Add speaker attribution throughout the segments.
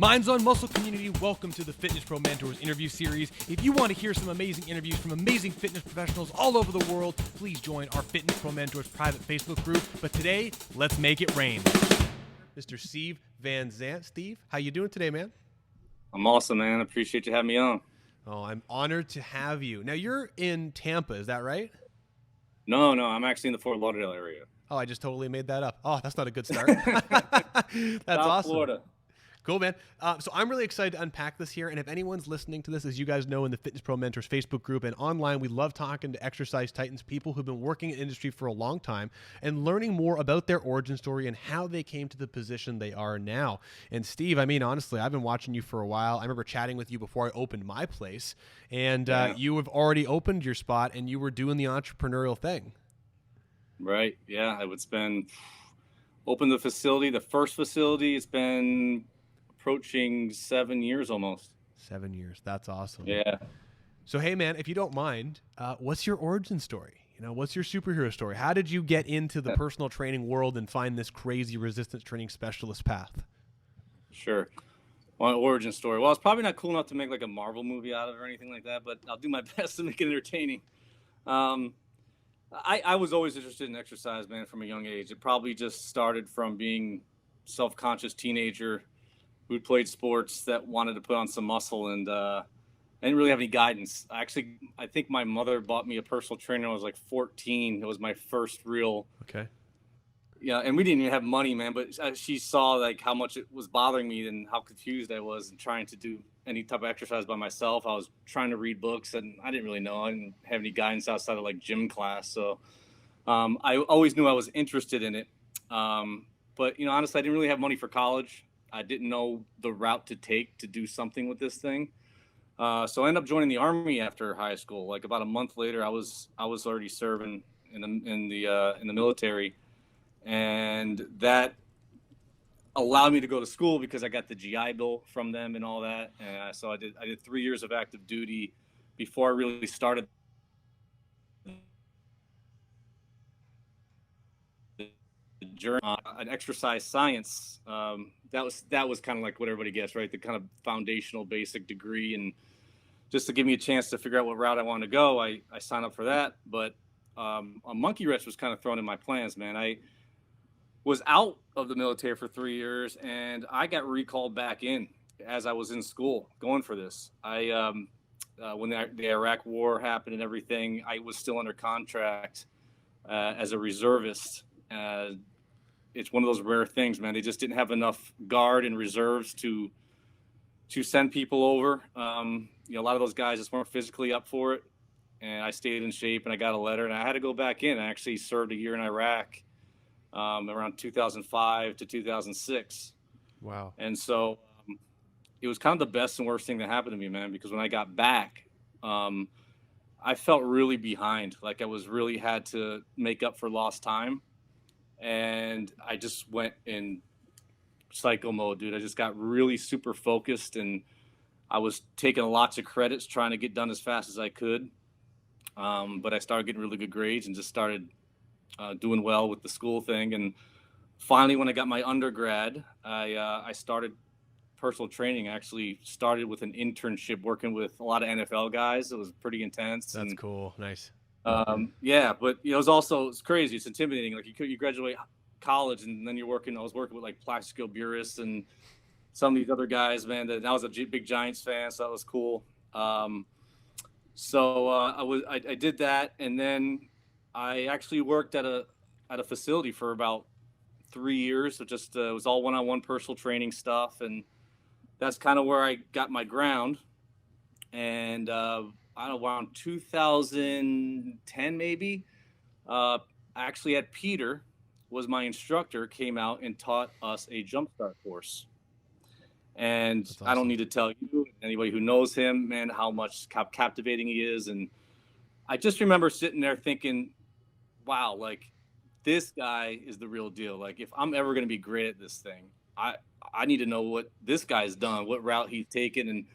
Speaker 1: Minds on Muscle community, welcome to the Fitness Pro Mentors interview series. If you want to hear some amazing interviews from amazing fitness professionals all over the world, please join our Fitness Pro Mentors private Facebook group. But today, let's make it rain. Mr. Steve Van Zandt. Steve, how you doing today, man?
Speaker 2: I'm awesome, man. Appreciate you having me on.
Speaker 1: Oh, I'm honored to have you. Now, you're in Tampa, is that right?
Speaker 2: No, I'm actually in the Fort Lauderdale area.
Speaker 1: Oh, I just totally made that up. Oh, that's not a good start. That's
Speaker 2: South
Speaker 1: awesome.
Speaker 2: Florida.
Speaker 1: Cool, man. So I'm really excited to unpack this here. And if anyone's listening to this, as you guys know, in the Fitness Pro Mentors Facebook group and online, we love talking to exercise titans, people who've been working in the industry for a long time and learning more about their origin story and how they came to the position they are now. And Steve, I mean, honestly, I've been watching you for a while. I remember chatting with you before I opened my place. And you have already opened your spot and you were doing the entrepreneurial thing.
Speaker 2: Right. Yeah, I would open the facility, the first facility. It's been approaching 7 years almost.
Speaker 1: 7 years. That's awesome.
Speaker 2: Yeah.
Speaker 1: So, hey, man, if you don't mind, what's your origin story? You know, what's your superhero story? How did you get into the personal training world and find this crazy resistance training specialist path? Sure.
Speaker 2: My origin story. Well, it's probably not cool enough to make like a Marvel movie out of it or anything like that, but I'll do my best to make it entertaining. I was always interested in exercise, man, from a young age. It probably just started from being self-conscious teenager who played sports that wanted to put on some muscle, and I didn't really have any guidance. I think my mother bought me a personal trainer when I was like 14. It was my first real.
Speaker 1: Okay.
Speaker 2: Yeah, and we didn't even have money, man, but she saw like how much it was bothering me and how confused I was and trying to do any type of exercise by myself. I was trying to read books and I didn't really know. I didn't have any guidance outside of like gym class. So I always knew I was interested in it. But, you know, honestly, I didn't really have money for college. I didn't know the route to take to do something with this thing. So I ended up joining the Army after high school. Like about a month later, I was already serving in the military. And that allowed me to go to school because I got the GI Bill from them and all that. And so I did 3 years of active duty before I really started the journey on exercise science. That was kind of like what everybody gets, right? The kind of foundational basic degree. And just to give me a chance to figure out what route I wanted to go, I signed up for that. But a monkey wrench was kind of thrown in my plans, man. I was out of the military for 3 years and I got recalled back in as I was in school going for this. When the Iraq war happened and everything, I was still under contract as a reservist. It's one of those rare things, man. They just didn't have enough guard and reserves to send people over. You know, a lot of those guys just weren't physically up for it. And I stayed in shape and I got a letter and I had to go back in. I actually served a year in Iraq. Around 2005 to 2006.
Speaker 1: Wow.
Speaker 2: And so it was kind of the best and worst thing that happened to me, man, because when I got back, I felt really behind. Like I was really had to make up for lost time. And I just went in psycho mode, dude. I just got really super focused and I was taking lots of credits, trying to get done as fast as I could. But I started getting really good grades and just started doing well with the school thing. And finally, when I got my undergrad, I started personal training. I actually started with an internship working with a lot of NFL guys. It was pretty intense.
Speaker 1: That's cool. Nice.
Speaker 2: Yeah, but you know, it's crazy. It's intimidating. Like you graduate college and then I was working with like Plaxico Burress and some of these other guys, man. I was a big Giants fan, so that was cool. I did that, and then I actually worked at a facility for about 3 years. So just it was all one-on-one personal training stuff, and that's kind of where I got my ground. And I don't know, around 2010 maybe, actually had Peter was my instructor, came out and taught us a jumpstart course. And awesome. I don't need to tell you, anybody who knows him, man, how much captivating he is. And I just remember sitting there thinking, wow, like this guy is the real deal. Like if I'm ever going to be great at this thing, I need to know what this guy's done, what route he's taken. And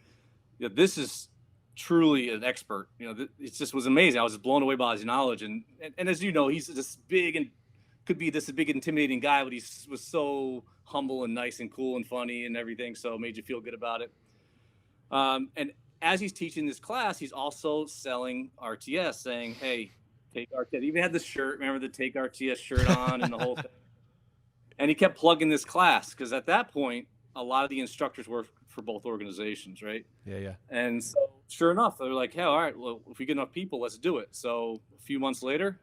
Speaker 2: you know, this is truly an expert. You know, it just was amazing. I was just blown away by his knowledge. And as you know, he's this big and could be this big intimidating guy, but he was so humble and nice and cool and funny and everything. So it made you feel good about it. And as he's teaching this class, he's also selling RTS, saying, hey, take RTS. He even had the shirt, remember the Take RTS shirt on and the whole thing. And he kept plugging this class because at that point, a lot of the instructors work for both organizations, right?
Speaker 1: Yeah.
Speaker 2: And so sure enough, they're like, hey, all right, well, if we get enough people, let's do it. So a few months later,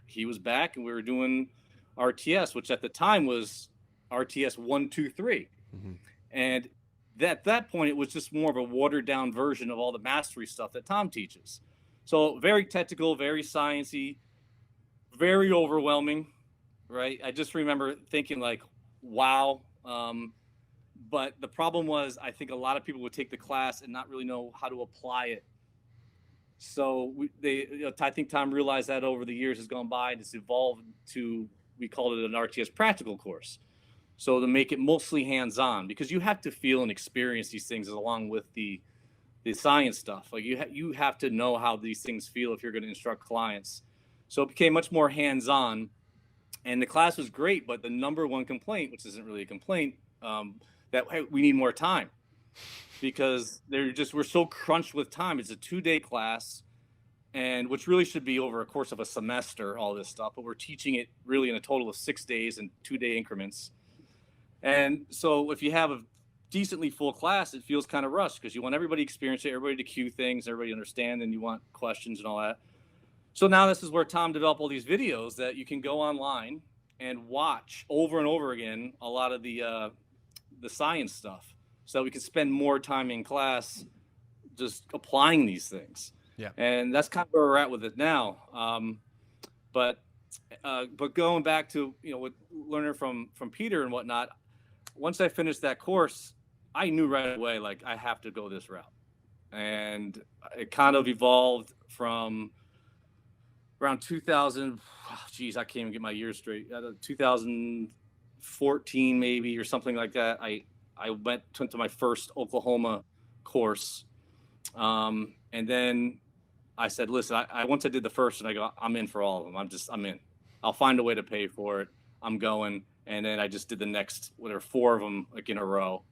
Speaker 2: he was back and we were doing RTS, which at the time was RTS 1, 2, 3.
Speaker 1: Mm-hmm.
Speaker 2: And at that point, it was just more of a watered down version of all the mastery stuff that Tom teaches. So very technical, very sciencey, very overwhelming, right? I just remember thinking like, wow. But the problem was, I think a lot of people would take the class and not really know how to apply it. So I think Tom realized that over the years has gone by and it's evolved to, we called it an RTS practical course. So to make it mostly hands-on, because you have to feel and experience these things along with the science stuff. Like you have to know how these things feel if you're going to instruct clients. So it became much more hands-on, and the class was great. But the number one complaint, which isn't really a complaint, that hey, we need more time, because we're so crunched with time. It's a 2-day class, and which really should be over a course of a semester, all this stuff. But we're teaching it really in a total of 6 days in 2-day increments. And so if you have a decently full class, it feels kind of rushed because you want everybody to experience it, everybody to cue things, everybody to understand, and you want questions and all that. So now this is where Tom developed all these videos that you can go online and watch over and over again, a lot of the science stuff, so we can spend more time in class just applying these things.
Speaker 1: Yeah.
Speaker 2: And that's kind of where we're at with it now. But going back to, with learning from Peter and whatnot, once I finished that course, I knew right away, like, I have to go this route. And it kind of evolved from around 2000, geez, I can't even get my years straight. 2014 maybe, or something like that. I went to my first Oklahoma course. And then I said, listen, I once I did the first, and I go, I'm in for all of them. I'm in. I'll find a way to pay for it. I'm going. And then I just did the next, 4 of them, like, in a row.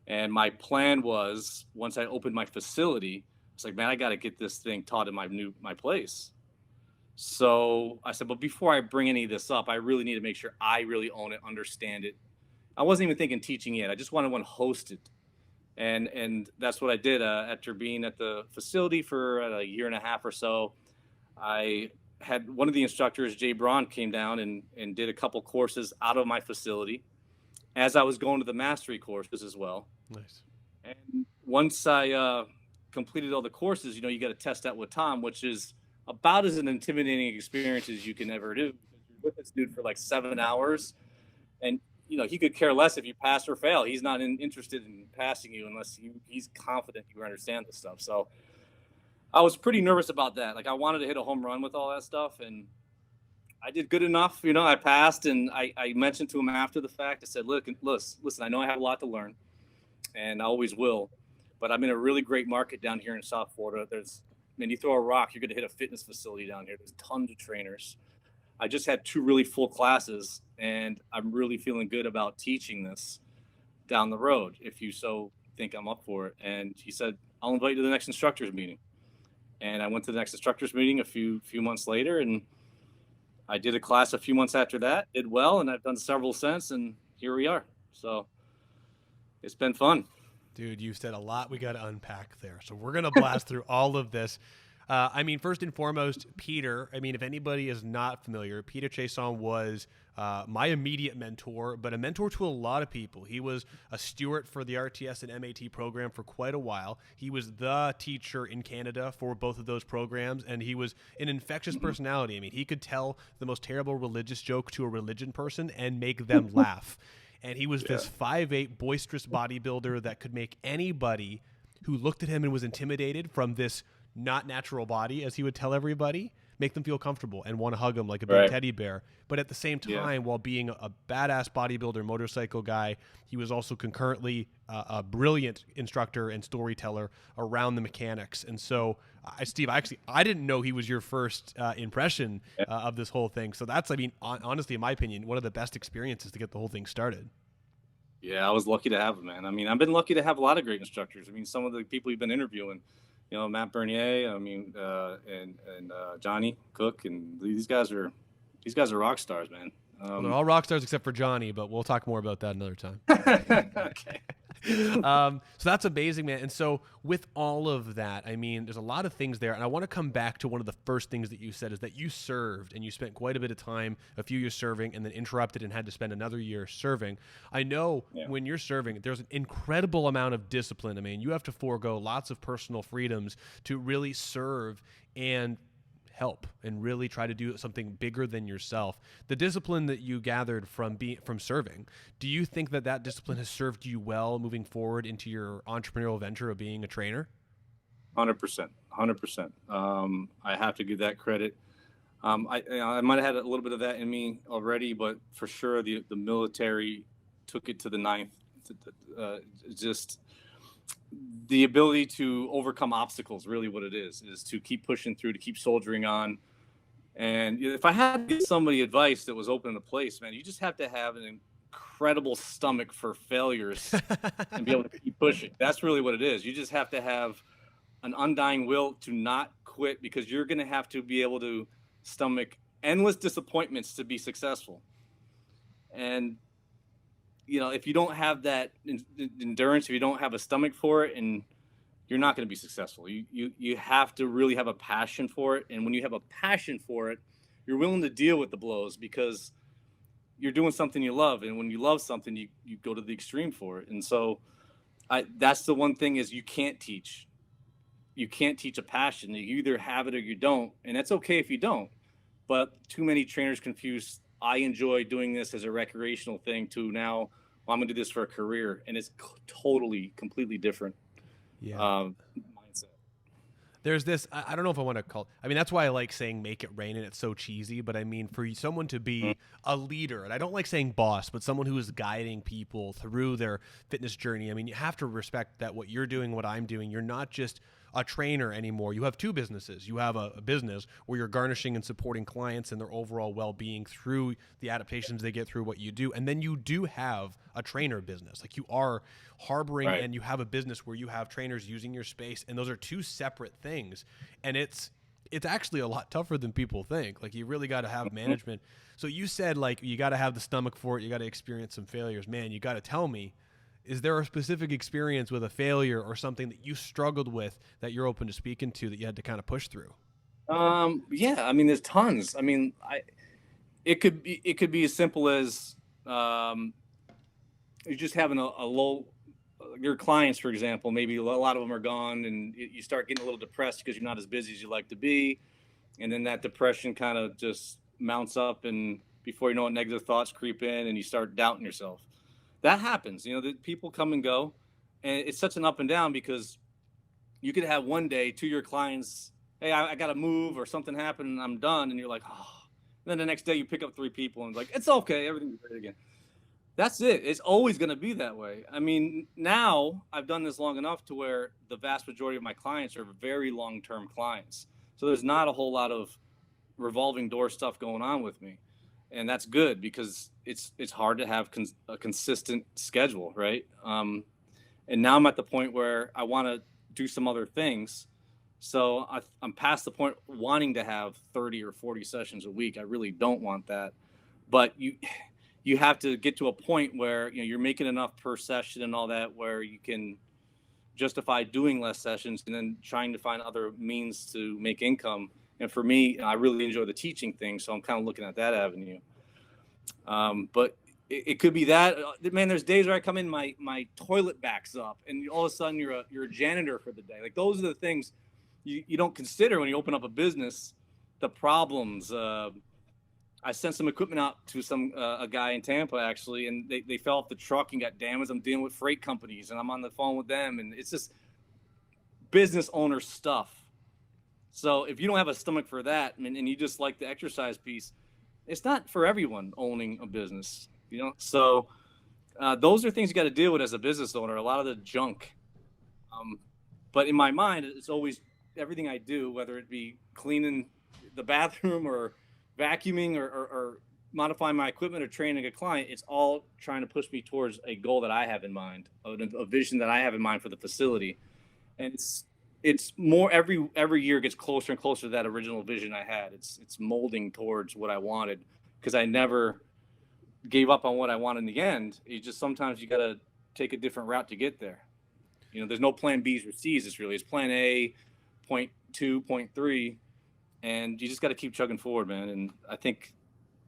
Speaker 2: And my plan was, once I opened my facility, it's like, man, I got to get this thing taught in my place. So I said, but before I bring any of this up, I really need to make sure I really own it, understand it. I wasn't even thinking teaching yet. I just wanted one hosted. And that's what I did. After being at the facility for a year and a half or so, I had one of the instructors, Jay Braun, came down and did a couple courses out of my facility as I was going to the mastery courses as well.
Speaker 1: Nice.
Speaker 2: And once I completed all the courses, you got to test that with Tom, which is about as an intimidating experience as you can ever do. You're with this dude for like 7 hours, and he could care less if you pass or fail. He's not interested in passing you unless he's confident you understand this stuff. So I was pretty nervous about that. Like, I wanted to hit a home run with all that stuff, and I did good enough. I passed, and I mentioned to him after the fact. I said, listen, I know I have a lot to learn, and I always will, but I'm in a really great market down here in South Florida. You throw a rock, you're going to hit a fitness facility down here. There's tons of trainers. I just had 2 really full classes, and I'm really feeling good about teaching this down the road, if you so think I'm up for it. And he said, I'll invite you to the next instructors meeting. And I went to the next instructors meeting a few months later, and I did a class a few months after that, did well, and I've done several since, and here we are. So it's been fun.
Speaker 1: Dude, you said a lot we got to unpack there. So we're going to blast through all of this. First and foremost, Peter, if anybody is not familiar, Peter Chason was my immediate mentor, but a mentor to a lot of people. He was a steward for the RTS and MAT program for quite a while. He was the teacher in Canada for both of those programs, and he was an infectious personality. He could tell the most terrible religious joke to a religion person and make them laugh. And he was this 5'8", boisterous bodybuilder that could make anybody who looked at him and was intimidated from this not natural body, as he would tell everybody, make them feel comfortable and want to hug him like a big teddy bear. But at the same time, while being a badass bodybuilder, motorcycle guy, he was also concurrently a brilliant instructor and storyteller around the mechanics. And so, Steve, I didn't know he was your first impression of this whole thing. So that's, honestly, in my opinion, one of the best experiences to get the whole thing started.
Speaker 2: Yeah, I was lucky to have him, man. I mean, I've been lucky to have a lot of great instructors. I mean, some of the people you've been interviewing, Matt Bernier, I mean, and Johnny Cook, and these guys are rock stars, man.
Speaker 1: Well, they're all rock stars except for Johnny, but we'll talk more about that another time.
Speaker 2: Okay.
Speaker 1: So that's amazing, man. And so with all of that, I mean, there's a lot of things there. And I want to come back to one of the first things that you said is that you served and you spent quite a bit of time, a few years serving, and then interrupted and had to spend another year serving. I know when you're serving, there's an incredible amount of discipline. I mean, you have to forego lots of personal freedoms to really serve and help and really try to do something bigger than yourself. The discipline that you gathered from serving, do you think that discipline has served you well moving forward into your entrepreneurial venture of being a trainer?
Speaker 2: 100%, 100%. I have to give that credit. I might have had a little bit of that in me already, but for sure the military took it to the ninth. Just the ability to overcome obstacles, really what it is to keep pushing through, to keep soldiering on. And if I had to give somebody advice that was open to place, man, you just have to have an incredible stomach for failures and be able to keep pushing. That's really what it is. You just have to have an undying will to not quit, because you're going to have to be able to stomach endless disappointments to be successful. And if you don't have that endurance, if you don't have a stomach for it, and you're not going to be successful. You have to really have a passion for it. And when you have a passion for it, you're willing to deal with the blows, because you're doing something you love. And when you love something, you go to the extreme for it. And so that's the one thing is you can't teach. You can't teach a passion. You either have it or you don't. And that's okay if you don't. But too many trainers confuse, I enjoy doing this as a recreational thing, to now, well, I'm going to do this for a career. And it's totally, completely different. Mindset.
Speaker 1: There's this, I don't know if I want to call it, I mean, that's why I like saying make it rain, and it's so cheesy, but I mean, for someone to be a leader, and I don't like saying boss, but someone who is guiding people through their fitness journey, I mean, you have to respect that what you're doing, what I'm doing, you're not just a trainer anymore. You have two businesses. You have a business where you're garnishing and supporting clients and their overall well-being through the adaptations they get through what you do. And then you do have a trainer business. Like, you are harboring and you have a business where you have trainers using your space, and those are two separate things. And it's actually a lot tougher than people think. Like, you really got to have management. So you said, like, you got to have the stomach for it. You got to experience some failures. Man, you got to tell me, is there a specific experience with a failure or something that you struggled with that you're open to speaking to that you had to kind of push through?
Speaker 2: Yeah, I mean, there's tons. I mean, it could be as simple as you're just having a low, your clients, for example, maybe a lot of them are gone, and you start getting a little depressed because you're not as busy as you like to be. And then that depression kind of just mounts up, and before you know it, negative thoughts creep in and you start doubting yourself. That happens. The people come and go, and it's such an up and down, because you could have one day to your clients, hey, I got to move, or something happened and I'm done. And you're like, oh. And then the next day you pick up 3 people and like, it's okay, everything's great again. That's it. It's always going to be that way. I mean, now I've done this long enough to where the vast majority of my clients are very long-term clients. So there's not a whole lot of revolving door stuff going on with me. And that's good, because it's hard to have a consistent schedule, right? And now I'm at the point where I want to do some other things. So I'm past the point wanting to have 30 or 40 sessions a week. I really don't want that. But you have to get to a point where you're making enough per session and all that, where you can justify doing less sessions and then trying to find other means to make income. And for me, I really enjoy the teaching thing, so I'm kind of looking at that avenue. But it could be that, man, there's days where I come in, my toilet backs up, and all of a sudden you're a janitor for the day. Like, those are the things you don't consider when you open up a business, the problems. I sent some equipment out to a guy in Tampa, actually, and they fell off the truck and got damaged. I'm dealing with freight companies, and I'm on the phone with them, and it's just business owner stuff. So if you don't have a stomach for that, and you just like the exercise piece, it's not for everyone owning a business, So those are things you got to deal with as a business owner, a lot of the junk. But in my mind, it's always everything I do, whether it be cleaning the bathroom or vacuuming or modifying my equipment or training a client, it's all trying to push me towards a goal that I have in mind, a vision that I have in mind for the facility. And it's more every year gets closer and closer to that original vision I had. It's molding towards what I wanted, because I never gave up on what I wanted in the end. It's just sometimes you got to take a different route to get there. You know, there's no plan B's or C's. It's plan A, point 2, point 3, and you just got to keep chugging forward, man. And I think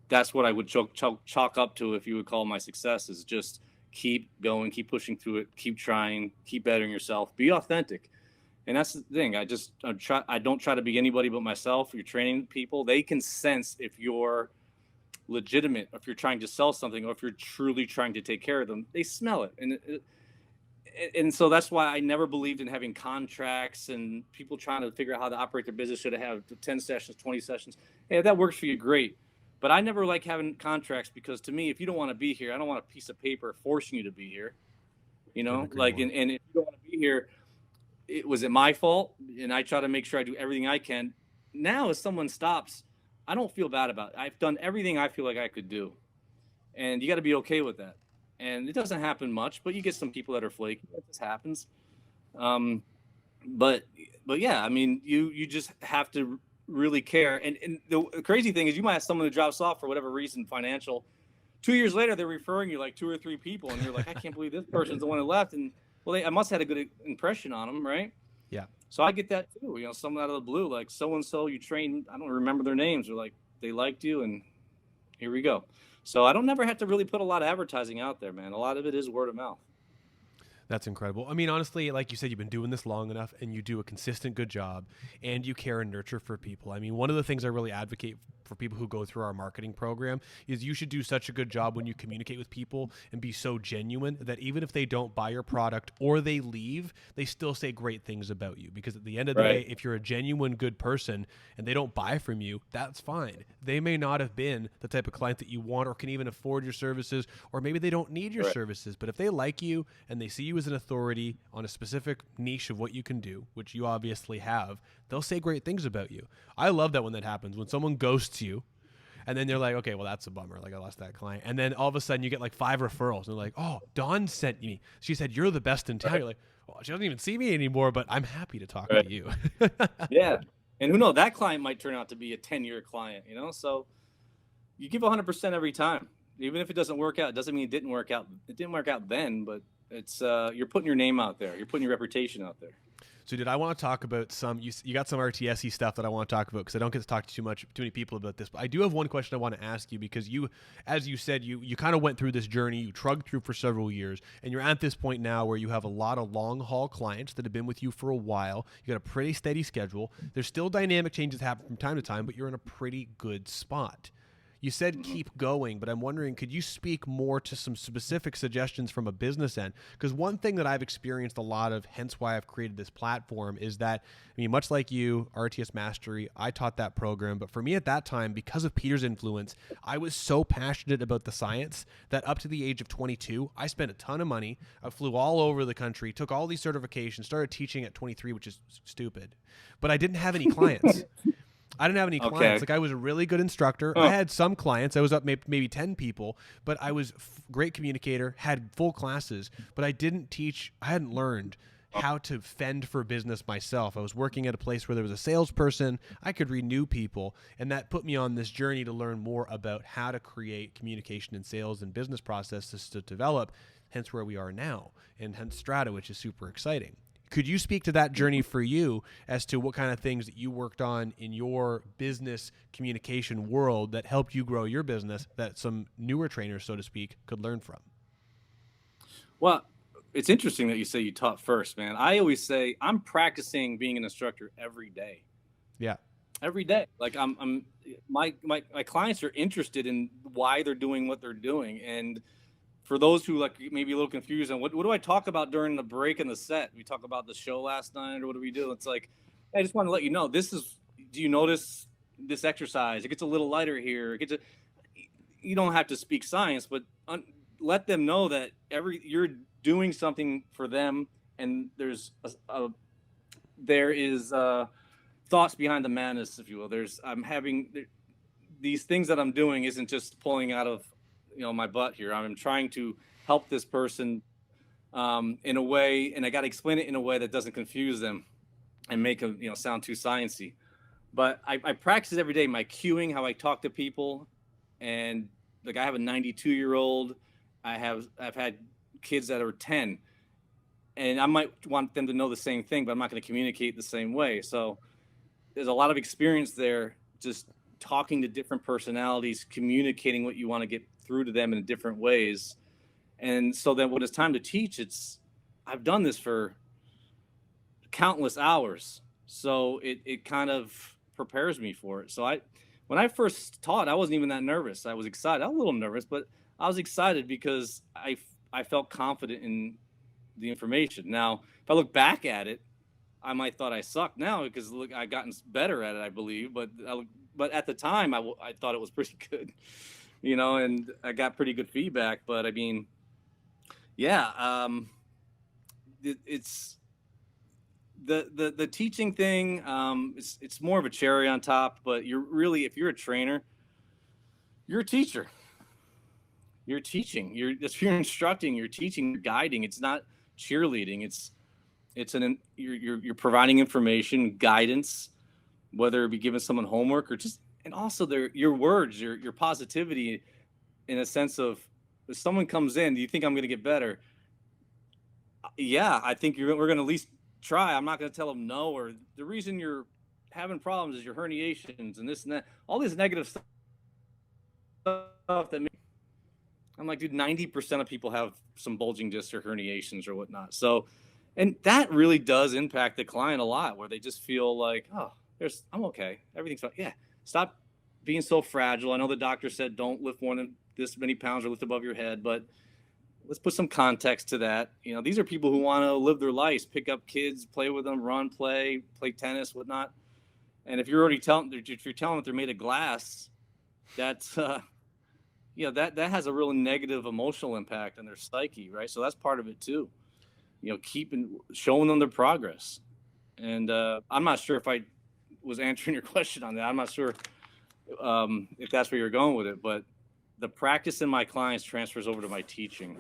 Speaker 2: that's what I would chalk up to, if you would call my success, is just keep going, keep pushing through it, keep trying, keep bettering yourself, be authentic. And that's the thing. I don't try to be anybody but myself. You're training people. They can sense if you're legitimate, if you're trying to sell something, or if you're truly trying to take care of them. They smell it. And so that's why I never believed in having contracts and people trying to figure out how to operate their business. Should have 10 sessions, 20 sessions. Hey, if that works for you, great. But I never like having contracts, because to me, if you don't want to be here, I don't want a piece of paper forcing you to be here. You know, like, and if you don't want to be here, was it my fault? And I try to make sure I do everything I can. Now, if someone stops, I don't feel bad about it. I've done everything I feel like I could do. And you got to be okay with that. And it doesn't happen much, but you get some people that are flaky. That just happens. But yeah, I mean, you just have to really care. And the crazy thing is, you might have someone who drops off for whatever reason, financial. 2 years later, they're referring you like 2 or 3 people, and you're like, I can't believe this person's the one who left. And well, I must have had a good impression on them, right?
Speaker 1: Yeah. So
Speaker 2: I get that too. You know, someone out of the blue, like so and so you trained, I don't remember their names, or like they liked you, and here we go. So I don't never have to really put a lot of advertising out there, man. A lot of it is word of mouth.
Speaker 1: That's incredible. I mean, honestly, like you said, you've been doing this long enough, and you do a consistent good job, and you care and nurture for people. I mean, one of the things I really advocate for people who go through our marketing program is you should do such a good job when you communicate with people and be so genuine that even if they don't buy your product or they leave, they still say great things about you. Because at the end of the day, if you're a genuine good person and they don't buy from you, that's fine. They may not have been the type of client that you want or can even afford your services, or maybe they don't need your services. But if they like you and they see you as an authority on a specific niche of what you can do, which you obviously have, they'll say great things about you. I love that when that happens, when someone ghosts you and then they're like, okay, well, that's a bummer. Like, I lost that client. And then all of a sudden you get like 5 referrals and they're like, oh, Dawn sent me. She said, you're the best in town. You're like, well, she doesn't even see me anymore, but I'm happy to talk to you.
Speaker 2: Yeah. And who knows, that client might turn out to be a 10-year client, you know? So you give 100% every time. Even if it doesn't work out, it doesn't mean it didn't work out. It didn't work out then, but it's you're putting your name out there. You're putting your reputation out there.
Speaker 1: So, I want to talk about you got some RTS stuff that I want to talk about, because I don't get to talk to too many people about this. But I do have one question I want to ask you, because you, as you said, you kind of went through this journey, you trudged through for several years, and you're at this point now where you have a lot of long haul clients that have been with you for a while. You got a pretty steady schedule. There's still dynamic changes happen from time to time, but you're in a pretty good spot. You said keep going, but I'm wondering, could you speak more to some specific suggestions from a business end? Because one thing that I've experienced a lot of, hence why I've created this platform, is that, I mean, much like you, RTS Mastery, I taught that program. But for me at that time, because of Peter's influence, I was so passionate about the science that up to the age of 22, I spent a ton of money. I flew all over the country, took all these certifications, started teaching at 23, which is stupid. But I didn't have any clients. I didn't have any clients. Like, I was a really good instructor. I had some clients. I was up maybe 10 people, but I was great communicator, had full classes, but I didn't teach. I hadn't learned how to fend for business myself. I was working at a place where there was a salesperson. I could read new people, and that put me on this journey to learn more about how to create communication and sales and business processes to develop, hence where we are now, and hence Strata, which is super exciting. Could you speak to that journey for you as to what kind of things that you worked on in your business communication world that helped you grow your business that some newer trainers, so to speak, could learn from?
Speaker 2: Well, it's interesting that you say you taught first, man. I always say I'm practicing being an instructor every day.
Speaker 1: Yeah.
Speaker 2: Every day. Like my clients are interested in why they're doing what they're doing. And for those who like maybe a little confused on what do I talk about during the break in the set? We talk about the show last night, or what do we do? It's like, I just want to let you know, do you notice this exercise? It gets a little lighter here. You don't have to speak science, but let them know that you're doing something for them, and there is thoughts behind the madness, if you will. these things that I'm doing isn't just pulling out of, my butt here. I'm trying to help this person in a way, and I got to explain it in a way that doesn't confuse them and make them, sound too sciencey. But I practice every day, my cueing, how I talk to people. And like, I have a 92-year-old. I've had kids that are 10, and I might want them to know the same thing, but I'm not going to communicate the same way. So there's a lot of experience there, just talking to different personalities, communicating what you want to get through to them in different ways. And so then when it's time to teach, I've done this for countless hours. So it kind of prepares me for it. So when I first taught, I wasn't even that nervous. I was excited. I was a little nervous, but I was excited because I felt confident in the information. Now, if I look back at it, I might thought I sucked now because look, I gotten better at it, I believe. But at the time, I thought it was pretty good, and I got pretty good feedback. But I mean, yeah, it's the teaching thing. It's more of a cherry on top. But if you're a trainer, you're a teacher. You're teaching. If you're instructing, you're teaching, you're guiding. It's not cheerleading. You're providing information, guidance, whether it be giving someone homework or and also your words, your positivity, in a sense of, if someone comes in, do you think I'm going to get better? Yeah, I think we're going to at least try. I'm not going to tell them no, or the reason you're having problems is your herniations and this and that, all this negative stuff that I'm like, dude, 90% of people have some bulging discs or herniations or whatnot. So, and that really does impact the client a lot, where they just feel like, oh, I'm okay. Everything's fine. Yeah. Stop being so fragile. I know the doctor said don't lift more than this many pounds or lift above your head, but let's put some context to that. These are people who want to live their lives, pick up kids, play with them, run, play tennis, whatnot. And if you're already telling that they're made of glass, that's, that has a really negative emotional impact on their psyche, right? So that's part of it too. Showing them their progress. And I'm not sure if I was answering your question on that. I'm not sure if that's where you're going with it, but the practice in my clients transfers over to my teaching.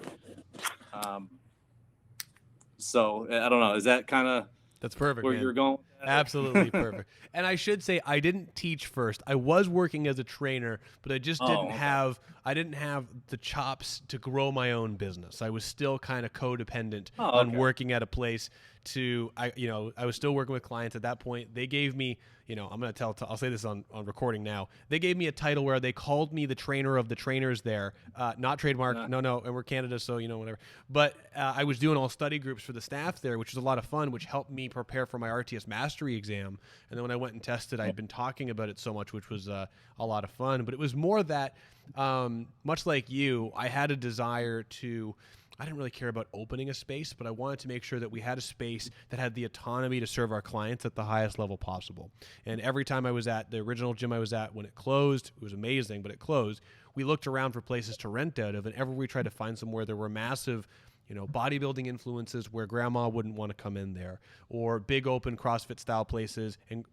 Speaker 2: So I don't know. Is that kind of
Speaker 1: that's perfect
Speaker 2: where
Speaker 1: man.
Speaker 2: You're going?
Speaker 1: Absolutely perfect. And I should say, I didn't teach first. I was working as a trainer, but I just didn't have the chops to grow my own business. I was still kind of codependent on working at a place I was still working with clients at that point. They gave me, I'll say this on recording now. They gave me a title where they called me the trainer of the trainers there. Not trademark. No. And we're Canada, so, whatever. But I was doing all study groups for the staff there, which was a lot of fun, which helped me prepare for my RTS mastery exam. And then when I went and tested, I'd been talking about it so much, which was a lot of fun. But it was more that, much like you, I had a desire to, I didn't really care about opening a space, but I wanted to make sure that we had a space that had the autonomy to serve our clients at the highest level possible. And every time I was at the original gym I was at, when it closed, it was amazing, but it closed, we looked around for places to rent out of, and ever we tried to find somewhere there were massive bodybuilding influences where grandma wouldn't want to come in there, or big open CrossFit style places, and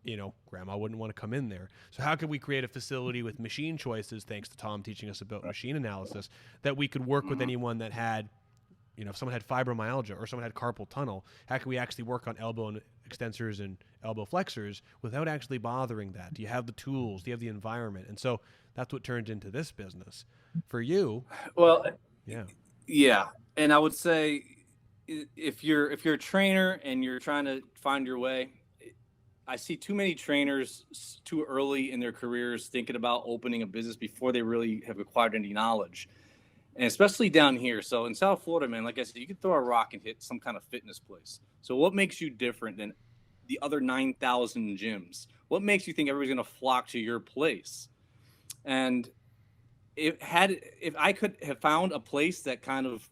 Speaker 1: grandma wouldn't want to come in there. So how could we create a facility with machine choices, thanks to Tom teaching us about machine analysis, that we could work with anyone that had, if someone had fibromyalgia or someone had carpal tunnel, how can we actually work on elbow extensors and elbow flexors without actually bothering that? Do you have the tools? Do you have the environment? And so that's what turned into this business. For you,
Speaker 2: well, yeah. And I would say, if you're a trainer and you're trying to find your way, I see too many trainers too early in their careers thinking about opening a business before they really have acquired any knowledge. And especially down here. So in South Florida, man, like I said, you could throw a rock and hit some kind of fitness place. So what makes you different than the other 9,000 gyms? What makes you think everybody's going to flock to your place? And if I could have found a place that kind of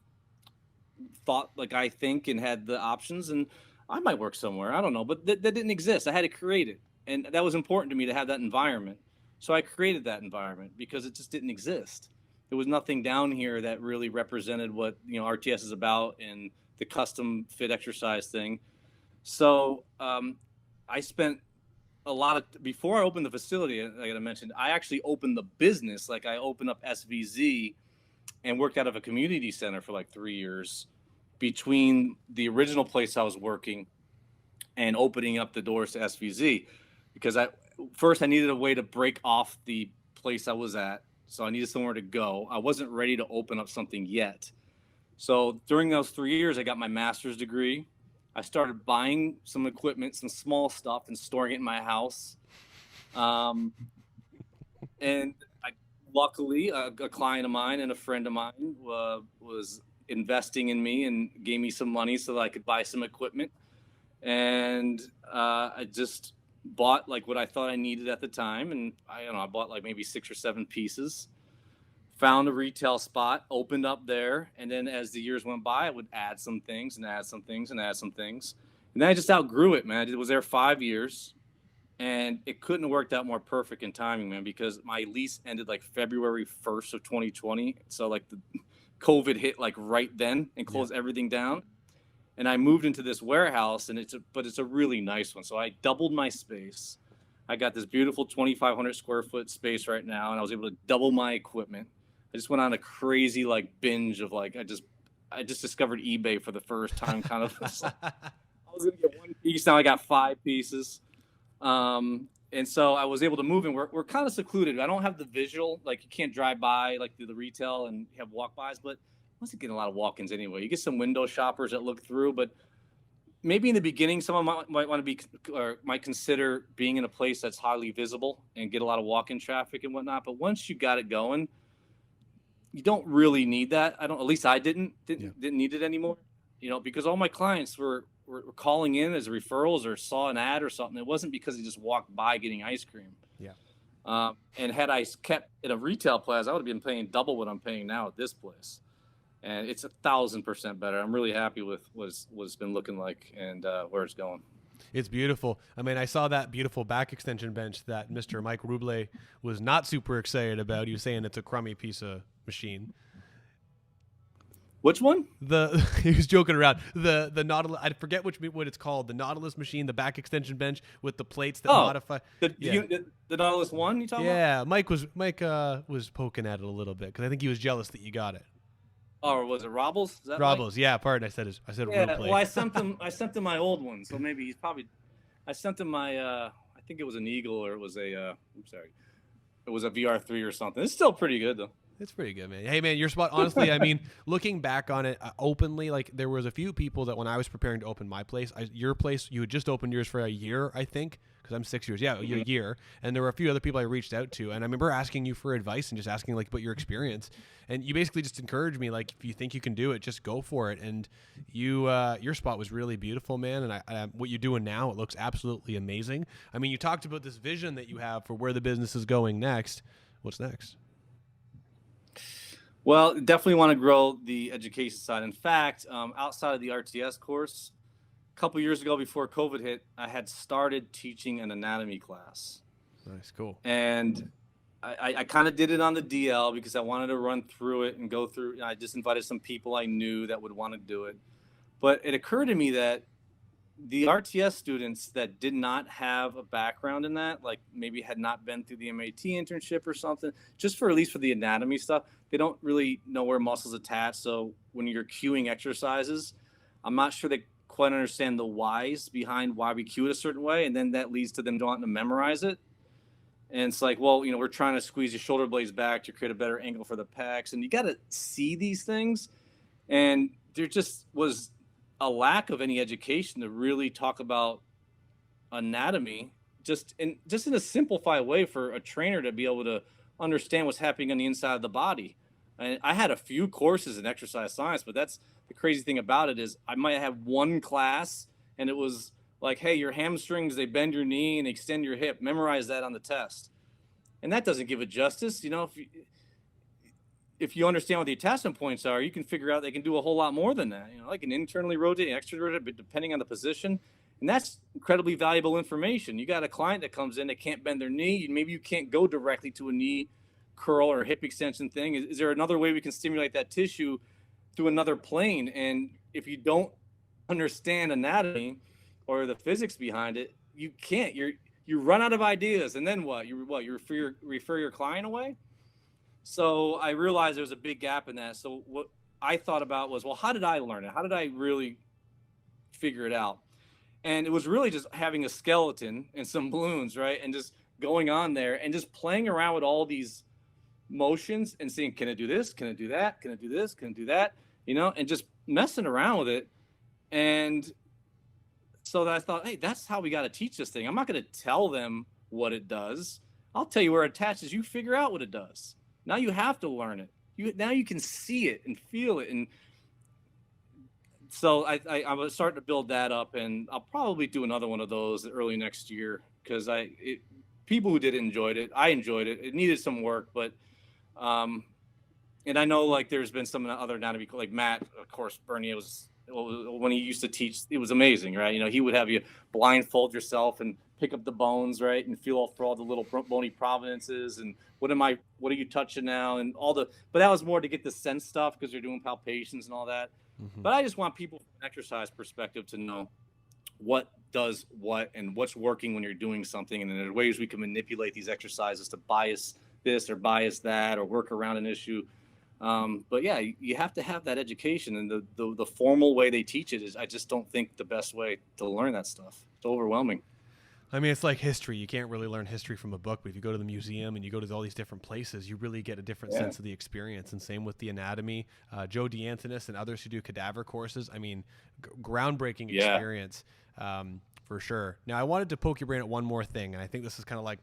Speaker 2: thought like I think and had the options, and I might work somewhere. I don't know, but that didn't exist. I had to create it. And that was important to me, to have that environment. So I created that environment because it just didn't exist. There was nothing down here that really represented what RTS is about and the custom fit exercise thing. So I spent a lot of, before I opened the facility, like I mentioned, I actually opened the business. Like I opened up SVZ and worked out of a community center for like 3 years between the original place I was working and opening up the doors to SVZ, because I needed a way to break off the place I was at. So I needed somewhere to go. I wasn't ready to open up something yet. So during those 3 years, I got my master's degree. I started buying some equipment, some small stuff, and storing it in my house. And luckily, a client of mine and a friend of mine was investing in me and gave me some money so that I could buy some equipment. And I just bought like what I thought I needed at the time, and I bought like maybe 6 or 7 pieces. Found a retail spot, opened up there, and then as the years went by, I would add some things and add some things and add some things, and then I just outgrew it, man. I was there 5 years, and it couldn't have worked out more perfect in timing, man, because my lease ended like February 1st of 2020, so like the COVID hit like right then and closed everything down. And I moved into this warehouse, and it's a really nice one. So I doubled my space. I got this beautiful 2,500 square foot space right now, and I was able to double my equipment. I just went on a crazy like binge of like I just discovered eBay for the first time, kind of. I was gonna get 1 piece, now I got 5 pieces. And so I was able to move, and we're kind of secluded. I don't have the visual, like you can't drive by like the retail and have walk-bys, but I wasn't getting a lot of walk-ins anyway. You get some window shoppers that look through, but maybe in the beginning, someone might want to be or might consider being in a place that's highly visible and get a lot of walk-in traffic and whatnot. But once you got it going, you don't really need that. At least I didn't need it anymore, because all my clients were calling in as referrals or saw an ad or something. It wasn't because they just walked by getting ice cream.
Speaker 1: Yeah.
Speaker 2: And had I kept in a retail plaza, I would have been paying double what I'm paying now at this place. And it's 1,000% better. I'm really happy with what it's been looking like and where it's going.
Speaker 1: It's beautiful. I mean, I saw that beautiful back extension bench that Mr. Mike Ruble was not super excited about. He was saying it's a crummy piece of machine.
Speaker 2: Which one?
Speaker 1: He was joking around. The Nautilus, I forget what it's called. The Nautilus machine, the back extension bench with the plates that modify.
Speaker 2: The Nautilus one you talking about?
Speaker 1: Yeah, Mike was poking at it a little bit because I think he was jealous that you got it.
Speaker 2: Oh, or was it Robbles? Is that
Speaker 1: Robbles,
Speaker 2: Mike?
Speaker 1: yeah. Pardon, I said
Speaker 2: Yeah.
Speaker 1: Ruble.
Speaker 2: Well, I sent him my old one, so maybe he's probably. I sent him my. I think it was an Eagle, or it was a. It was a VR3 or something. It's still pretty good though.
Speaker 1: It's pretty good, man. Hey, man, your spot. Honestly, I mean, looking back on it openly, like there was a few people that when I was preparing to open my place, your place, you had just opened yours for a year, I think, because I'm 6 years. Yeah, a year. And there were a few other people I reached out to, and I remember asking you for advice and just asking like about your experience, and you basically just encouraged me like if you think you can do it, just go for it. And your spot was really beautiful, man. And I what you're doing now, it looks absolutely amazing. I mean, you talked about this vision that you have for where the business is going next. What's next?
Speaker 2: Well, definitely want to grow the education side. In fact, outside of the RTS course, a couple years ago before COVID hit, I had started teaching an anatomy class.
Speaker 1: Nice, cool.
Speaker 2: And I kind of did it on the DL because I wanted to run through it and go through. I just invited some people I knew that would want to do it. But it occurred to me that the RTS students that did not have a background in that, like maybe had not been through the MAT internship or something, just for at least for the anatomy stuff, they don't really know where muscles attach. So when you're cueing exercises, I'm not sure they quite understand the whys behind why we cue it a certain way. And then that leads to them wanting to memorize it. And it's like, well, we're trying to squeeze your shoulder blades back to create a better angle for the pecs. And you got to see these things. And there just was a lack of any education to really talk about anatomy just in a simplified way for a trainer to be able to understand what's happening on the inside of the body. And I had a few courses in exercise science, but that's the crazy thing about it is I might have one class and it was like, hey, your hamstrings, they bend your knee and extend your hip. Memorize that on the test. And that doesn't give it justice. If you understand what the attachment points are, you can figure out they can do a whole lot more than that. Like an internally rotating, externally rotating, but depending on the position. And that's incredibly valuable information. You got a client that comes in that can't bend their knee. Maybe you can't go directly to a knee curl or hip extension thing. Is there another way we can stimulate that tissue through another plane? And if you don't understand anatomy or the physics behind it, you can't. you run out of ideas, and then what? You refer your client away. So I realized there was a big gap in that. So what I thought about was, well, how did I learn it? How did I really figure it out? And it was really just having a skeleton and some balloons, right? And just going on there and just playing around with all these motions and seeing, can I do this? Can I do that? Can I do this? Can I do that? You know, and just messing around with it. And so that I thought, hey, that's how we got to teach this thing. I'm not going to tell them what it does. I'll tell you where it attaches. You figure out what it does. Now you have to learn it. Now you can see it and feel it. And so I was starting to build that up, and I'll probably do another one of those early next year, because people who did enjoyed it. I enjoyed it. It needed some work, but and I know like there's been some other anatomy, like Matt, of course, Bernier was, when he used to teach, it was amazing, right? You know, he would have you blindfold yourself and pick up the bones, right, and feel for all the little bony provenances and what are you touching now, and all the, but that was more to get the sense stuff because you're doing palpations and all that. Mm-hmm. But I just want people from an exercise perspective to know what does what and what's working when you're doing something, and there are ways we can manipulate these exercises to bias this or bias that or work around an issue. But yeah, you have to have that education, and the formal way they teach it is, I just don't think the best way to learn that stuff. It's overwhelming.
Speaker 1: I mean, it's like history. You can't really learn history from a book, but if you go to the museum and you go to all these different places, you really get a different sense of the experience. And same with the anatomy. Joe DeAntonis and others who do cadaver courses, I mean, groundbreaking experience for sure. Now, I wanted to poke your brain at one more thing, and I think this is kind of like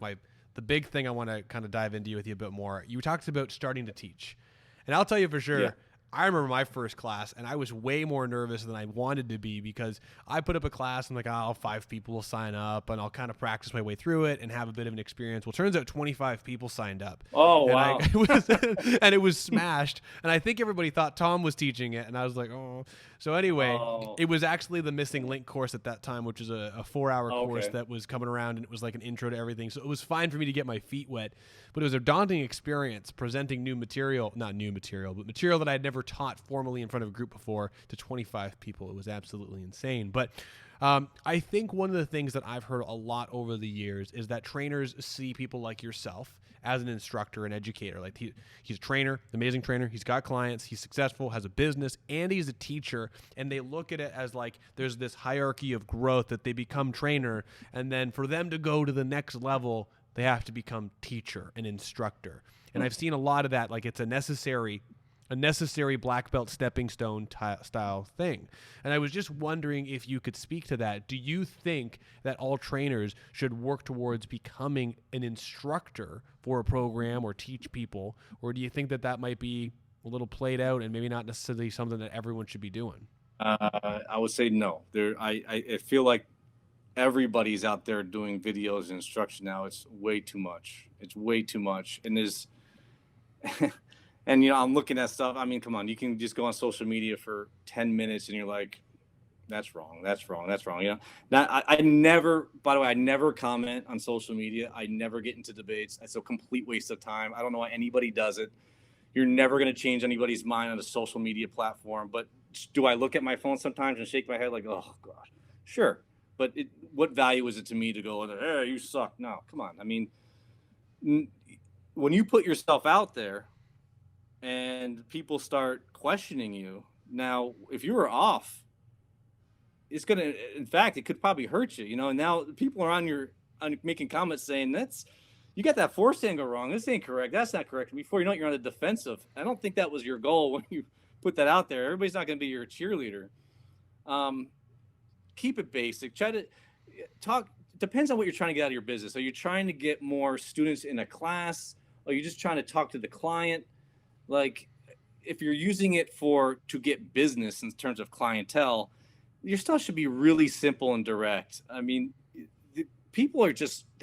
Speaker 1: the big thing I want to kind of dive into with you a bit more. You talked about starting to teach. And I'll tell you for sure, I remember my first class, and I was way more nervous than I wanted to be, because I put up a class and like, 5 people will sign up, and I'll kind of practice my way through it and have a bit of an experience. Well, turns out 25 people signed up.
Speaker 2: Oh, wow.
Speaker 1: And it was smashed. And I think everybody thought Tom was teaching it, and I was like, oh. So anyway, it was actually the Missing Link course at that time, which was a 4-hour course that was coming around, and it was like an intro to everything. So it was fine for me to get my feet wet, but it was a daunting experience presenting not new material, but material that I had never taught formally in front of a group before to 25 people. It was absolutely insane. But I think one of the things that I've heard a lot over the years is that trainers see people like yourself as an instructor and educator. Like he's a trainer, amazing trainer. He's got clients. He's successful, has a business, and he's a teacher. And they look at it as like there's this hierarchy of growth that they become trainer, and then for them to go to the next level, they have to become teacher and instructor. And I've seen a lot of that. Like it's a necessary black belt stepping stone style thing. And I was just wondering if you could speak to that. Do you think that all trainers should work towards becoming an instructor for a program or teach people? Or do you think that might be a little played out and maybe not necessarily something that everyone should be doing?
Speaker 2: I would say no. I feel like everybody's out there doing videos and instruction now. It's way too much. And there's and, you know, I'm looking at stuff. I mean, come on, you can just go on social media for 10 minutes and you're like, that's wrong. You know, now, I never, by the way, I never comment on social media. I never get into debates. It's a complete waste of time. I don't know why anybody does it. You're never going to change anybody's mind on a social media platform. But do I look at my phone sometimes and shake my head like, oh, God, sure. But what value is it to me to go, hey, you suck? No, come on. I mean, when you put yourself out there, and people start questioning you. Now, if you were off, it's going to, in fact, it could probably hurt you, you know, and now people are making comments saying you got that force angle wrong. This ain't correct. That's not correct. Before you know it, you're on the defensive. I don't think that was your goal when you put that out there. Everybody's not going to be your cheerleader. Keep it basic. Try to talk. Depends on what you're trying to get out of your business. Are you trying to get more students in a class? Are you just trying to talk to the client? Like, if you're using it to get business in terms of clientele, your stuff should be really simple and direct. I mean, people they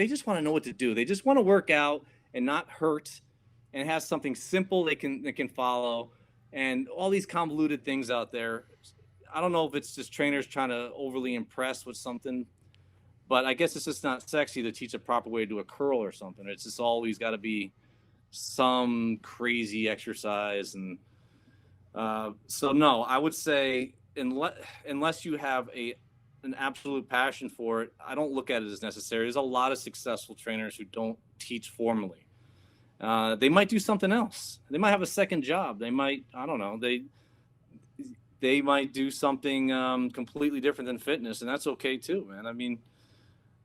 Speaker 2: just want to know what to do. They just want to work out and not hurt and have something simple they can follow. And all these convoluted things out there, I don't know if it's just trainers trying to overly impress with something, but I guess it's just not sexy to teach a proper way to do a curl or something. It's just always got to be some crazy exercise. And so no, I would say unless you have a an absolute passion for it, I don't look at it as necessary. There's a lot of successful trainers who don't teach formally. They might do something else. They might have a second job. They might, I don't know, they might do something completely different than fitness, and that's okay too, man. I mean,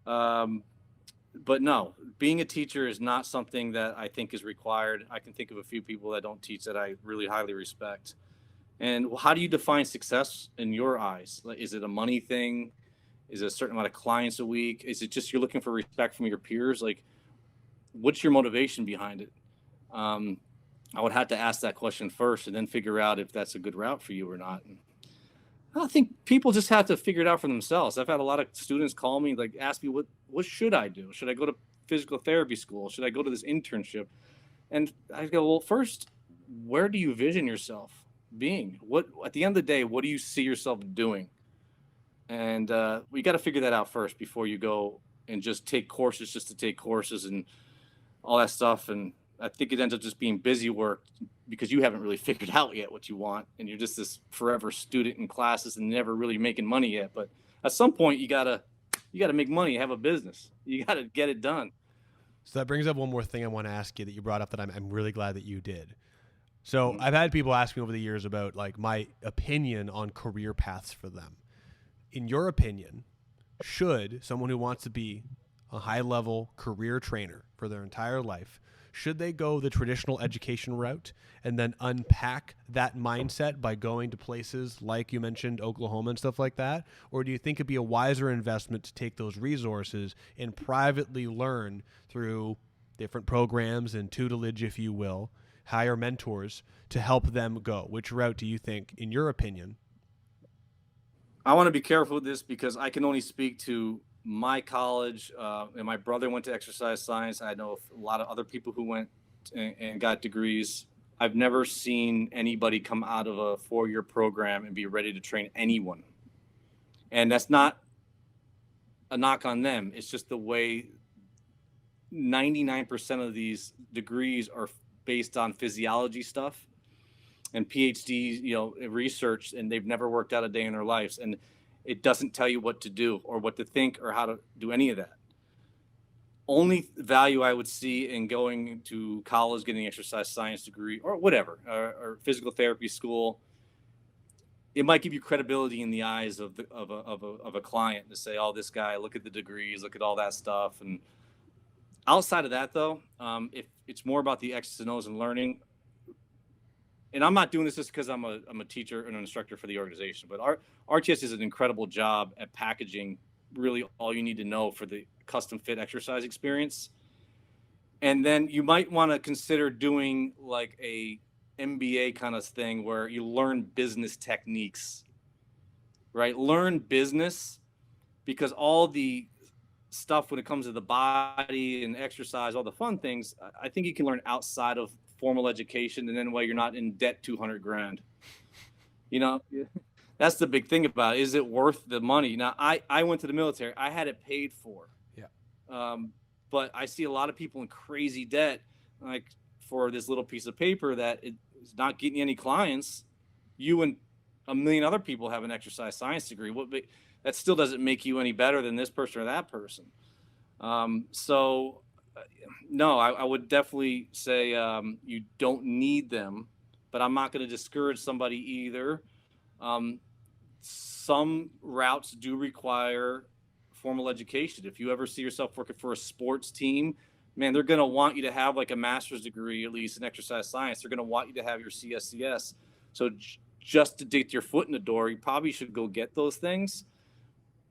Speaker 2: but no, being a teacher is not something that I think is required. I can think of a few people that don't teach that I really highly respect. And how do you define success in your eyes? Like, is it a money thing? Is it a certain amount of clients a week? Is it just you're looking for respect from your peers? Like, what's your motivation behind it? I would have to ask that question first and then figure out if that's a good route for you or not. And I think people just have to figure it out for themselves. I've had a lot of students call me, like, ask me, what should I do? Should I go to physical therapy school? Should I go to this internship? And I go, well, first, where do you vision yourself being? What, at the end of the day, what do you see yourself doing? And we got to figure that out first before you go and just take courses just to take courses and all that stuff. And I think it ends up just being busy work because you haven't really figured out yet what you want, and you're just this forever student in classes and never really making money yet. But at some point, you gotta make money, have a business. You gotta get it done.
Speaker 1: So that brings up one more thing I want to ask you that you brought up that I'm really glad that you did. So I've had people ask me over the years about like my opinion on career paths for them. In your opinion, should someone who wants to be a high-level career trainer for their entire life, should they go the traditional education route and then unpack that mindset by going to places like you mentioned, Oklahoma and stuff like that? Or do you think it'd be a wiser investment to take those resources and privately learn through different programs and tutelage, if you will, hire mentors to help them go? Which route do you think, in your opinion?
Speaker 2: I want to be careful with this because I can only speak to my college, and my brother went to exercise science. I know a lot of other people who went and got degrees. I've never seen anybody come out of a 4-year program and be ready to train anyone. And that's not a knock on them. It's just the way 99% of these degrees are based on physiology stuff and PhDs, research, and they've never worked out a day in their lives. And it doesn't tell you what to do or what to think or how to do any of that. Only value I would see in going to college, getting an exercise science degree or whatever, or physical therapy school, it might give you credibility in the eyes of a client to say, oh, this guy, look at the degrees, look at all that stuff. And outside of that, though, if it's more about the X's and O's and learning, and I'm not doing this just because I'm a teacher and an instructor for the organization, but our RTS does an incredible job at packaging really all you need to know for the custom fit exercise experience. And then you might want to consider doing like a MBA kind of thing where you learn business techniques, right? Learn business, because all the stuff when it comes to the body and exercise, all the fun things, I think you can learn outside of formal education, and then while you're not in debt $200,000. That's the big thing about it. Is it worth the money? Now, I went to the military. I had it paid for. Yeah. But I see a lot of people in crazy debt, like for this little piece of paper that is not getting any clients. You and a million other people have an exercise science degree. That still doesn't make you any better than this person or that person. No, I would definitely say you don't need them, but I'm not going to discourage somebody either. Some routes do require formal education. If you ever see yourself working for a sports team, man, they're going to want you to have like a master's degree, at least in exercise science. They're going to want you to have your CSCS. So just to get your foot in the door, you probably should go get those things.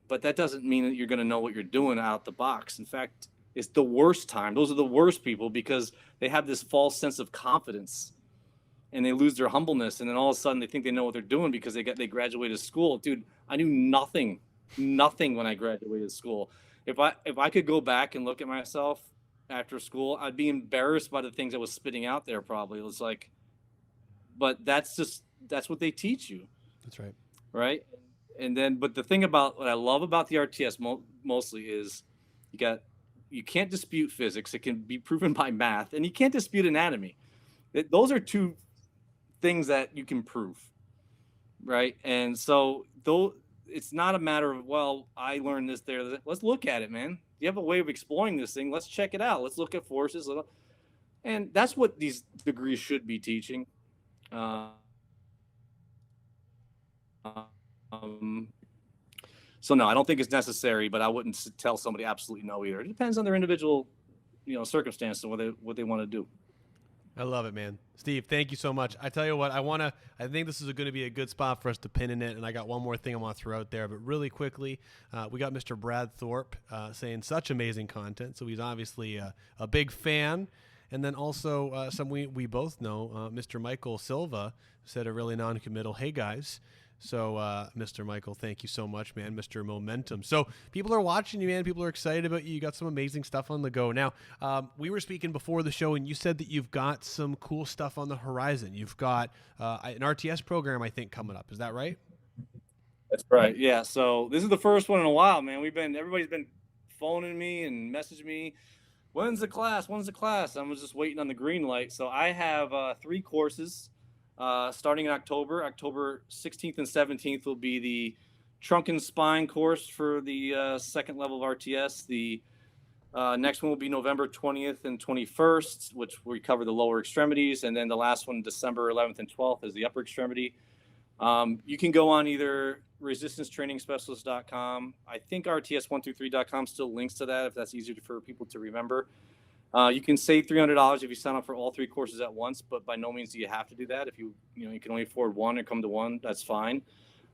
Speaker 2: But that doesn't mean that you're going to know what you're doing out the box. In fact, it's the worst time. Those are the worst people because they have this false sense of confidence and they lose their humbleness. And then all of a sudden they think they know what they're doing because they graduated school. Dude, I knew nothing when I graduated school. If I could go back and look at myself after school, I'd be embarrassed by the things I was spitting out there. Probably. It was like, but that's what they teach you.
Speaker 1: That's right.
Speaker 2: Right. And then, but the thing about what I love about the RTS mostly is you can't dispute physics. It can be proven by math, and you can't dispute anatomy. Those are two things that you can prove, right? And so it's not a matter of, well, I learned this there. Let's look at it, man. You have a way of exploring this thing. Let's check it out. Let's look at forces. And that's what these degrees should be teaching. So no, I don't think it's necessary, but I wouldn't tell somebody absolutely no either. It depends on their individual, circumstance and what they want to do.
Speaker 1: I love it, man. Steve, thank you so much. I tell you what, I think this is going to be a good spot for us to pin in it, and I got one more thing I want to throw out there, but really quickly, we got Mr. Brad Thorpe saying such amazing content, so he's obviously a big fan. And then also someone we both know, Mr. Michael Silva, said a really non-committal, hey guys. So, Mr. Michael, thank you so much, man. Mr. Momentum. So people are watching you, man. People are excited about you. You got some amazing stuff on the go. Now, we were speaking before the show, and you said that you've got some cool stuff on the horizon. You've got an RTS program, I think, coming up. Is that right?
Speaker 2: That's right. Yeah. So this is the first one in a while, man. Everybody's been phoning me and messaging me. When's the class? I was just waiting on the green light. So I have 3 courses. Starting in October 16th and 17th will be the trunk and spine course for the second level of RTS. The next one will be November 20th and 21st, which we cover the lower extremities. And then the last one, December 11th and 12th, is the upper extremity. You can go on either resistancetrainingspecialist.com. I think RTS123.com still links to that if that's easier for people to remember. You can save $300 if you sign up for all 3 courses at once, but by no means do you have to do that. If you can only afford one and come to one, that's fine.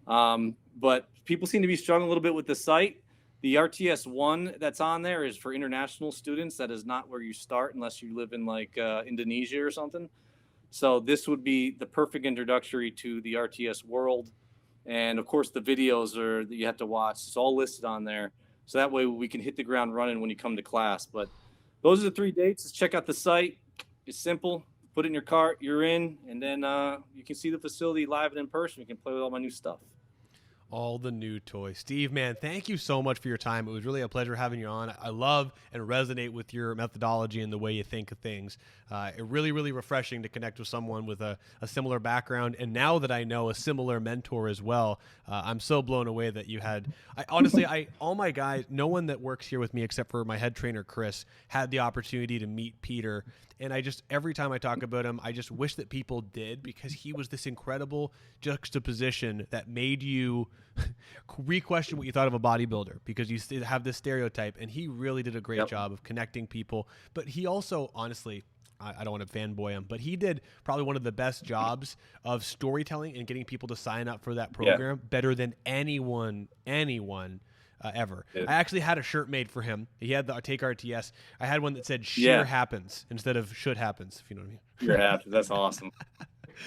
Speaker 2: But people seem to be struggling a little bit with the site. The RTS 1 that's on there is for international students. That is not where you start unless you live in like Indonesia or something. So this would be the perfect introductory to the RTS world. And of course, the videos that you have to watch. It's all listed on there. So that way we can hit the ground running when you come to class. But those are the 3 dates. Just check out the site. It's simple. Put it in your cart. You're in. And then you can see the facility live and in person. You can play with all my new stuff.
Speaker 1: All the new toys. Steve, man, thank you so much for your time. It was really a pleasure having you on. I love and resonate with your methodology and the way you think of things. It really, really refreshing to connect with someone with a similar background. And now that I know a similar mentor as well, I'm so blown away that you had, all my guys, no one that works here with me except for my head trainer, Chris, had the opportunity to meet Peter. And every time I talk about him, I just wish that people did, because he was this incredible juxtaposition that made you re-question what you thought of a bodybuilder, because you have this stereotype, and he really did a great job of connecting people. But he also, honestly, I don't want to fanboy him, but he did probably one of the best jobs of storytelling and getting people to sign up for that program better than anyone ever. I actually had a shirt made for him. He had the Take RTS. I had one that said "Sheer happens" instead of "should happens," if you know what I mean.
Speaker 2: Sheer happens. That's awesome.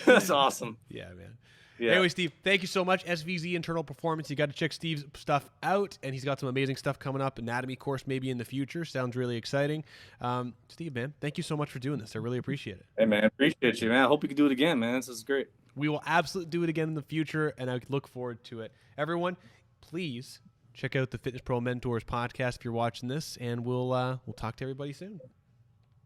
Speaker 2: That's awesome.
Speaker 1: Yeah, man. Yeah. Anyway, Steve, thank you so much. SVZ Internal Performance. You got to check Steve's stuff out, and he's got some amazing stuff coming up. Anatomy course maybe in the future. Sounds really exciting. Steve, man, thank you so much for doing this. I really appreciate it.
Speaker 2: Hey, man, appreciate you, man. I hope you can do it again, man. This is great.
Speaker 1: We will absolutely do it again in the future, and I look forward to it. Everyone, please check out the Fitness Pro Mentors podcast if you're watching this, and we'll talk to everybody soon.